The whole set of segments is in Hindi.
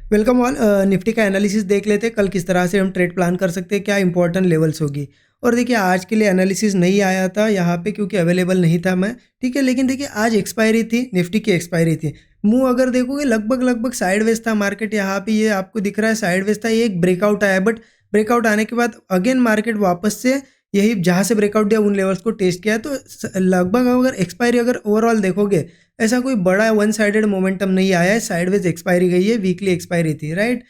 Welcome all. निफ्टी का एनालिसिस देख लेते हैं कल किस तरह से हम ट्रेड प्लान कर सकते हैं, क्या इंपॉर्टेंट लेवल्स होगी। और देखिए आज के लिए एनालिसिस नहीं आया था यहाँ पे क्योंकि अवेलेबल नहीं था मैं, ठीक है। लेकिन देखिए आज एक्सपायरी थी, निफ्टी की एक्सपायरी थी। मूव अगर देखोगे लगभग लगभग साइडवेज था मार्केट, यहाँ पे ये आपको दिख रहा है साइडवेज था, ये एक ब्रेकआउट आया, बट ब्रेकआउट आने के बाद अगेन मार्केट वापस से यही जहाँ से ब्रेकआउट दिया उन लेवल्स को टेस्ट किया। तो लगभग अगर एक्सपायरी अगर ओवरऑल देखोगे ऐसा कोई बड़ा वन साइडेड मोमेंटम नहीं आया है, साइडवेज एक्सपायरी गई है, वीकली एक्सपायरी थी, राइट।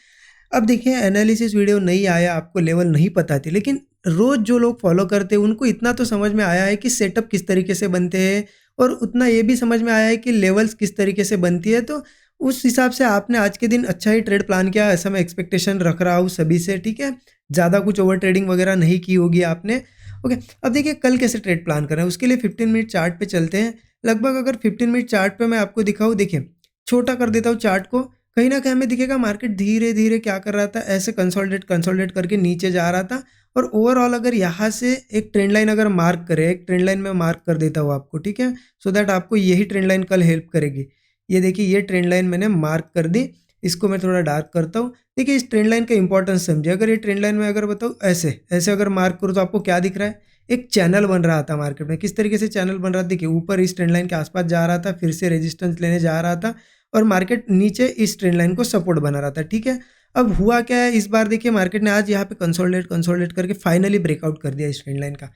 अब देखिए एनालिसिस वीडियो नहीं आया, आपको लेवल नहीं पता थी, लेकिन रोज जो लोग फॉलो करते हैं उनको इतना तो समझ में आया है कि सेटअप किस तरीके से बनते हैं, और उतना ये भी समझ में आया है कि लेवल्स किस तरीके से बनती है। तो उस हिसाब से आपने आज के दिन अच्छा ही ट्रेड प्लान किया, ऐसा मैं एक्सपेक्टेशन रख रहा हूँ सभी से, ठीक है। ज़्यादा कुछ ओवर ट्रेडिंग वगैरह नहीं की होगी आपने। ओके, अब देखिए कल कैसे ट्रेड प्लान कर रहे हैं उसके लिए 15 मिनट चार्ट पे चलते हैं। लगभग अगर 15 मिनट चार्ट पे मैं आपको दिखाऊँ, देखिए छोटा कर देता हूँ चार्ट को, कहीं ना कहीं हमें दिखेगा मार्केट धीरे धीरे क्या कर रहा था, ऐसे कंसोलिडेट कंसोलिडेट करके नीचे जा रहा था। और ओवरऑल अगर यहाँ से एक ट्रेंड लाइन अगर मार्क करे, एक ट्रेंड लाइन में मार्क कर देता हूँ आपको, ठीक है, सो दैट आपको यही ट्रेंड लाइन कल हेल्प करेगी। ये देखिए ये ट्रेंड लाइन मैंने मार्क कर दी, इसको मैं थोड़ा डार्क करता हूँ। देखिए इस ट्रेंड लाइन का इंपॉर्टेंस समझिए, अगर ये ट्रेंड लाइन में अगर बताऊँ ऐसे ऐसे अगर मार्क करूँ तो आपको क्या दिख रहा है, एक चैनल बन रहा था मार्केट में। किस तरीके से चैनल बन रहा था, देखिए ऊपर इस ट्रेंड लाइन के आसपास जा रहा था, फिर से रेजिस्टेंस लेने जा रहा था, और मार्केट नीचे इस ट्रेंड लाइन को सपोर्ट बना रहा था, ठीक है। अब हुआ क्या है इस बार, देखिए मार्केट ने आज यहाँ पे कंसोलिडेट करके फाइनली ब्रेकआउट कर दिया इस ट्रेंड लाइन का।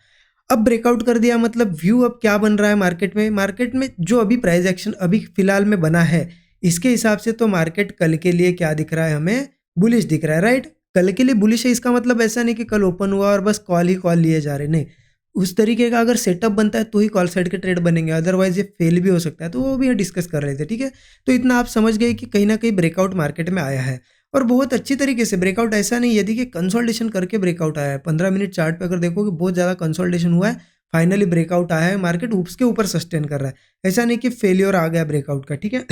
अब ब्रेकआउट कर दिया मतलब व्यू अब क्या बन रहा है मार्केट में जो अभी प्राइस एक्शन अभी फिलहाल में बना है, इसके हिसाब से तो मार्केट कल के लिए क्या दिख रहा है, हमें बुलिश दिख रहा है, राइट। कल के लिए बुलिश है, इसका मतलब ऐसा नहीं कि कल ओपन हुआ और बस कॉल ही कॉल लिए जा रहे, नहीं। उस तरीके का अगर सेटअप बनता है तो ही कॉल साइड के ट्रेड बनेंगे, अदरवाइज ये फेल भी हो सकता है, तो वो भी हम डिस्कस कर रहे थे, ठीक है। तो इतना आप समझ गए कि कहीं ना कहीं ब्रेकआउट मार्केट में आया है, और बहुत अच्छी तरीके से ब्रेकआउट, ऐसा नहीं यदि कि कंसोलिडेशन करके ब्रेकआउट आया है। 15 मिनट चार्ट पे अगर देखोगे बहुत ज़्यादा कंसोलिडेशन हुआ है, फाइनली ब्रेकआउट आया है, मार्केट उसके ऊपर सस्टेन कर रहा है, ऐसा नहीं कि फेलियर आ गया ब्रेकआउट का, ठीक है।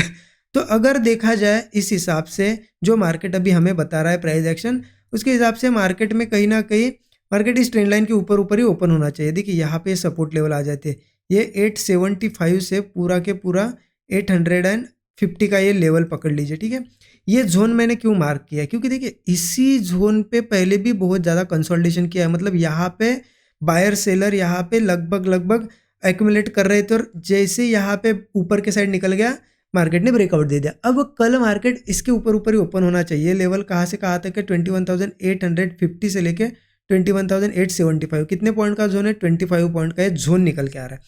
तो अगर देखा जाए इस हिसाब से जो मार्केट अभी हमें बता रहा है प्राइस एक्शन, उसके हिसाब से मार्केट में कहीं ना कहीं मार्केट इस ट्रेंड लाइन के ऊपर ऊपर ही ओपन होना चाहिए। देखिए यहाँ पे सपोर्ट लेवल आ जाते हैं, ये 875 से पूरा के पूरा 850 का ये लेवल पकड़ लीजिए, ठीक है। ये जोन मैंने क्यों मार्क किया है, क्योंकि देखिए इसी जोन पे पहले भी बहुत ज़्यादा कंसोलिडेशन किया है, मतलब यहाँ पे बायर सेलर यहाँ पे लगभग लगभग एक्यूमुलेट कर रहे थे, और जैसे यहाँ पे ऊपर के साइड निकल गया मार्केट ने ब्रेकआउट दे दिया। अब कल मार्केट इसके ऊपर ऊपर ही ओपन होना चाहिए। लेवल कहाँ से कहाँ तक है, 21,850 से लेके 21,875, कितने पॉइंट का जोन है, 25 पॉइंट का ये जोन निकल के आ रहा है।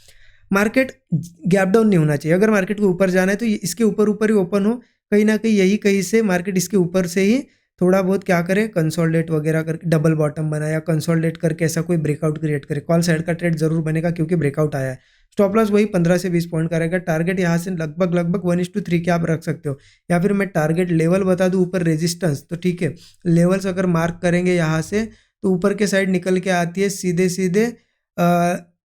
मार्केट गैप डाउन नहीं होना चाहिए, अगर मार्केट को ऊपर जाना है तो इसके ऊपर ऊपर ही ओपन हो, कहीं ना कहीं यही कहीं से मार्केट इसके ऊपर से ही थोड़ा बहुत क्या करे, कंसोलिडेट वगैरह करके डबल बॉटम बनाया, कंसोलिडेट करके ऐसा कोई ब्रेकआउट क्रिएट करे, कॉल साइड का ट्रेड जरूर बनेगा क्योंकि ब्रेकआउट आया है। स्टॉप लॉस वही 15 से 20 पॉइंट का रहेगा। टारगेट यहाँ से लगभग लगभग 1:3 के आप रख सकते हो, या फिर मैं टारगेट लेवल बता दूँ ऊपर रेजिस्टेंस, तो ठीक है, लेवल्स अगर मार्क करेंगे यहाँ से तो ऊपर के साइड निकल के आती है सीधे सीधे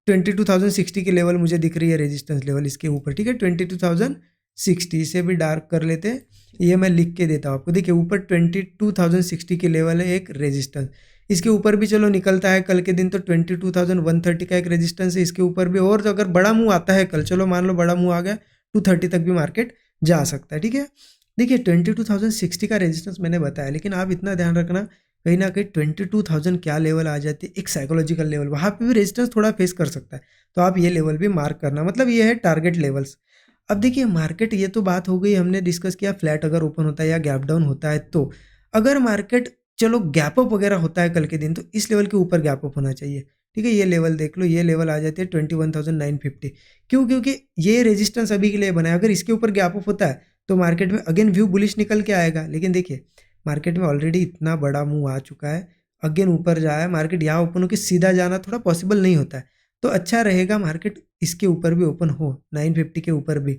22,060 की लेवल मुझे दिख रही है, रेजिस्टेंस लेवल इसके ऊपर, ठीक है, 22,060। इसे भी डार्क कर लेते हैं, ये मैं लिख के देता हूँ आपको। देखिए ऊपर 22,060 की लेवल है एक रेजिस्टेंस, इसके ऊपर भी चलो निकलता है कल के दिन तो 22,130 का एक रेजिस्टेंस है इसके ऊपर भी, और अगर बड़ा मुंह आता है कल, चलो मान लो बड़ा मुंह आ गया, 230 तक भी मार्केट जा सकता है, ठीक है। देखिए 22,060 का रेजिस्टेंस मैंने बताया, लेकिन आप इतना ध्यान रखना कहीं ना कहीं 22,000 क्या लेवल आ जाती है, एक साइकोलॉजिकल लेवल, वहाँ पे भी रेजिस्टेंस थोड़ा फेस कर सकता है, तो आप ये लेवल भी मार्क करना, मतलब ये है टारगेट लेवल्स। अब देखिए मार्केट, ये तो बात हो गई, हमने डिस्कस किया फ्लैट अगर ओपन होता है या गैप डाउन होता है, तो अगर मार्केट चलो गैप अप वगैरह होता है कल के दिन तो इस लेवल के ऊपर गैप अप होना चाहिए, ठीक है। ये लेवल देख लो, ये लेवल आ जाती है 21,950, क्यों, क्योंकि ये रेजिस्टेंस अभी के लिए बना है, अगर इसके ऊपर गैप अप होता है तो मार्केट में अगेन व्यू बुलिश निकल के आएगा। लेकिन देखिए मार्केट में ऑलरेडी इतना बड़ा मूव आ चुका है, अगेन ऊपर जाया है मार्केट, यहाँ ओपन होकर सीधा जाना थोड़ा पॉसिबल नहीं होता है, तो अच्छा रहेगा मार्केट इसके ऊपर भी ओपन हो, 950 के ऊपर भी,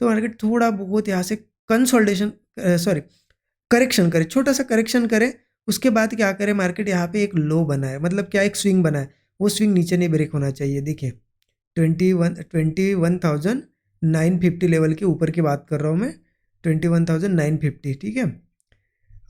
तो मार्केट थोड़ा बहुत यहाँ से कंसोलिडेशन, सॉरी करेक्शन करे, छोटा सा करेक्शन करे, उसके बाद क्या करे मार्केट यहाँ पे एक लो बना है, मतलब क्या एक स्विंग बना है, वो स्विंग नीचे नहीं ब्रेक होना चाहिए। देखिए 21,950 लेवल के ऊपर की बात कर रहा हूँ मैं, 21,950, ठीक है।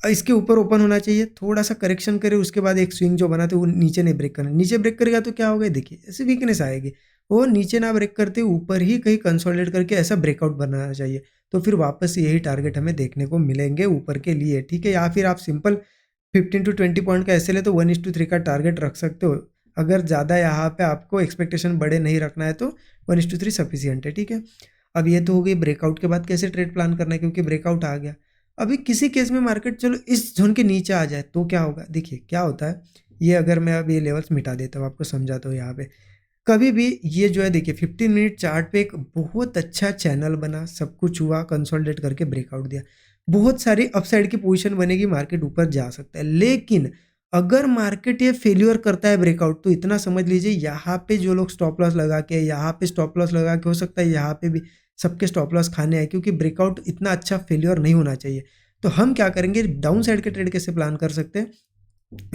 इसके ऊपर ओपन होना चाहिए, थोड़ा सा करेक्शन करे, उसके बाद एक स्विंग जो बना था वो नीचे नहीं ब्रेक करना, नीचे ब्रेक करेगा तो क्या होगा, देखिए ऐसे वीकनेस आएगी, वो नीचे ना ब्रेक करते ऊपर ही कहीं कंसोलिडेट करके ऐसा ब्रेकआउट बनाना चाहिए, तो फिर वापस से यही टारगेट हमें देखने को मिलेंगे ऊपर के लिए, ठीक है। या फिर आप सिंपल 15 to 20 पॉइंट का ऐसे ले तो 1:3 का टारगेट रख सकते हो। अगर ज़्यादा यहाँ पे आपको एक्सपेक्टेशन बड़े नहीं रखना है तो 1:3 सफिशियंट है, ठीक है। अब ये तो हो गई ब्रेकआउट के बाद कैसे ट्रेड प्लान करना है, क्योंकि ब्रेकआउट आ गया। अभी किसी केस में मार्केट चलो इस जोन के नीचे आ जाए तो क्या होगा, देखिए क्या होता है। ये अगर मैं अब ये लेवल्स मिटा देता हूँ, आपको समझाता हूँ यहाँ पे। कभी भी ये जो है देखिए 15 मिनट चार्ट पे एक बहुत अच्छा चैनल बना, सब कुछ हुआ, कंसोलिडेट करके ब्रेकआउट दिया, बहुत सारी अपसाइड की पोजीशन बनेगी, मार्केट ऊपर जा सकता है। लेकिन अगर मार्केट ये फेल्यूर करता है ब्रेकआउट, तो इतना समझ लीजिए यहाँ पे जो लोग स्टॉप लॉस लगा के, यहाँ पे स्टॉप लॉस लगा के, हो सकता है यहाँ पे भी सबके स्टॉप लॉस खाने आए, क्योंकि ब्रेकआउट इतना अच्छा फेल्यूर नहीं होना चाहिए। तो हम क्या करेंगे, डाउन साइड के ट्रेड कैसे प्लान कर सकते हैं।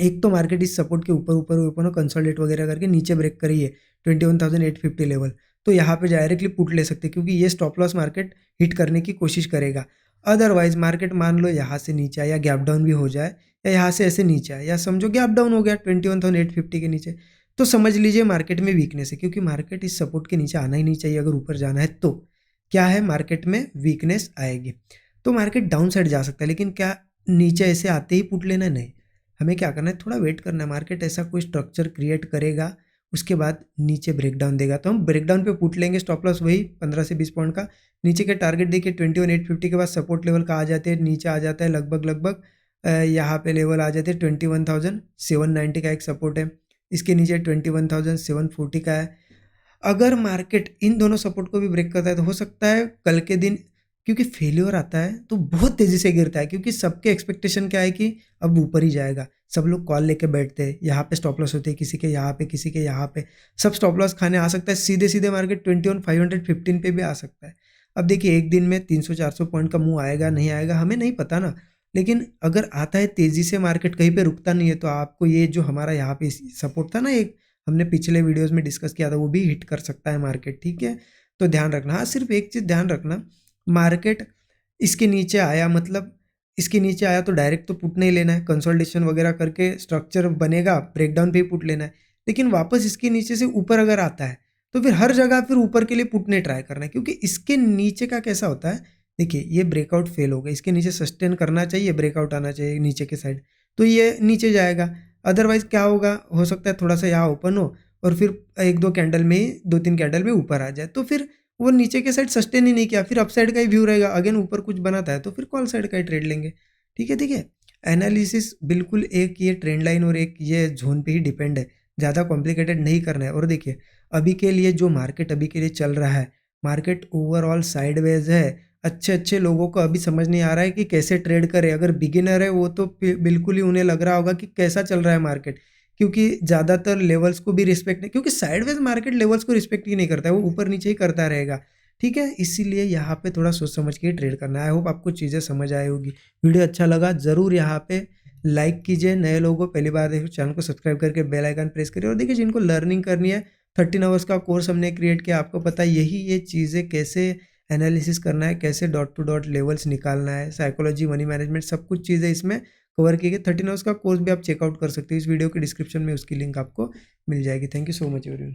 एक तो मार्केट इस सपोर्ट के ऊपर ऊपर ऊपर कंसोलिडेट वगैरह करके नीचे ब्रेक करी है 21,850 लेवल, तो यहाँ पे डायरेक्टली पुट ले सकते हैं, क्योंकि ये स्टॉप लॉस मार्केट हिट करने की कोशिश करेगा। अदरवाइज मार्केट मान लो यहाँ से नीचे आए या गैप डाउन भी हो जाए, या यहाँ से ऐसे नीचे आए, या समझो गैप डाउन हो गया 21,850 के नीचे, तो समझ लीजिए मार्केट में वीकनेस है, क्योंकि मार्केट इस सपोर्ट के नीचे आना ही नहीं चाहिए। अगर ऊपर जाना है तो क्या है, मार्केट में वीकनेस आएगी, तो मार्केट डाउन साइड जा सकता है। लेकिन क्या नीचे ऐसे आते ही पुट लेना, नहीं, हमें क्या करना है, थोड़ा वेट करना है। मार्केट ऐसा कोई स्ट्रक्चर क्रिएट करेगा, उसके बाद नीचे ब्रेकडाउन देगा, तो हम ब्रेकडाउन पे पुट लेंगे। स्टॉप लॉस वही 15 से 20 पॉइंट का। नीचे के टारगेट देखिए 21,850 के बाद सपोर्ट लेवल का आ जाते हैं, नीचे आ जाता है लगभग यहाँ पे लेवल आ जाते हैं 21,790 का एक सपोर्ट है, इसके नीचे 21,740 का है। अगर मार्केट इन दोनों सपोर्ट को भी ब्रेक करता है तो हो सकता है कल के दिन, क्योंकि फेल्योर आता है तो बहुत तेज़ी से गिरता है, क्योंकि सबके एक्सपेक्टेशन क्या है कि अब ऊपर ही जाएगा। सब लोग कॉल लेके बैठते हैं, यहाँ पे स्टॉप लॉस होते हैं, किसी के यहाँ पे, किसी के यहाँ पे, सब स्टॉप लॉस खाने आ सकता है। सीधे सीधे मार्केट 21,515 पे भी आ सकता है। अब देखिए एक दिन में 300-400 पॉइंट का मूव आएगा नहीं आएगा हमें नहीं पता ना, लेकिन अगर आता है तेज़ी से, मार्केट कहीं पे रुकता नहीं है, तो आपको ये जो हमारा यहाँ पे सपोर्ट था ना, एक हमने पिछले वीडियोस में डिस्कस किया था, वो भी हिट कर सकता है मार्केट, ठीक है। तो ध्यान रखना। हाँ, सिर्फ एक चीज़ ध्यान रखना, मार्केट इसके नीचे आया, मतलब इसके नीचे आया तो डायरेक्ट तो पुट नहीं लेना है, कंसोलिडेशन वगैरह करके स्ट्रक्चर बनेगा, ब्रेकडाउन पे ही पुट लेना है। लेकिन वापस इसके नीचे से ऊपर अगर आता है तो फिर हर जगह फिर ऊपर के लिए पुट नहीं ट्राई करना है, क्योंकि इसके नीचे का कैसा होता है, देखिए ये ब्रेकआउट फेल हो गया, इसके नीचे सस्टेन करना चाहिए, ब्रेकआउट आना चाहिए नीचे के साइड, तो ये नीचे जाएगा। अदरवाइज क्या होगा, हो सकता है थोड़ा सा यहाँ ओपन हो और फिर 1-2 कैंडल में ही, 2-3 कैंडल में ऊपर आ जाए, तो फिर वो नीचे के साइड सस्टेन ही नहीं किया, फिर अपसाइड का ही व्यू रहेगा। अगेन ऊपर कुछ बनाता है तो फिर कॉल साइड का ही ट्रेड लेंगे, ठीक है। ठीक है, एनालिसिस बिल्कुल एक ये ट्रेंड लाइन और एक ये जोन पे ही डिपेंड है, ज़्यादा कॉम्प्लिकेटेड नहीं करना है। और देखिए अभी के लिए जो मार्केट अभी के लिए चल रहा है, मार्केट ओवरऑल साइडवेज है। अच्छे अच्छे लोगों को अभी समझ नहीं आ रहा है कि कैसे ट्रेड करें। अगर बिगिनर है वो तो बिल्कुल ही उन्हें लग रहा होगा कि कैसा चल रहा है मार्केट, क्योंकि ज़्यादातर लेवल्स को भी रिस्पेक्ट नहीं, क्योंकि साइडवेज मार्केट लेवल्स को रिस्पेक्ट ही नहीं करता है, वो ऊपर नीचे ही करता रहेगा, ठीक है। इसीलिए यहाँ पे थोड़ा सोच समझ के ट्रेड करना है। आई होप आपको चीज़ें समझ आई होगी। वीडियो अच्छा लगा ज़रूर यहाँ पे लाइक कीजिए, नए लोगों पहली बार देखो चैनल को सब्सक्राइब करके बेल आइकन प्रेस करिए। और देखिए जिनको लर्निंग करनी है, 13 आवर्स का कोर्स हमने क्रिएट किया, आपको पता है यही ये चीज़ें कैसे एनालिसिस करना है, कैसे डॉट टू डॉट लेवल्स निकालना है, साइकोलॉजी, मनी मैनेजमेंट, सब कुछ चीज़ें इसमें कवर की गई। 13 आवर्स का कोर्स भी आप चेकआउट कर सकते हो, इस वीडियो के डिस्क्रिप्शन में उसकी लिंक आपको मिल जाएगी। Thank you so much everyone.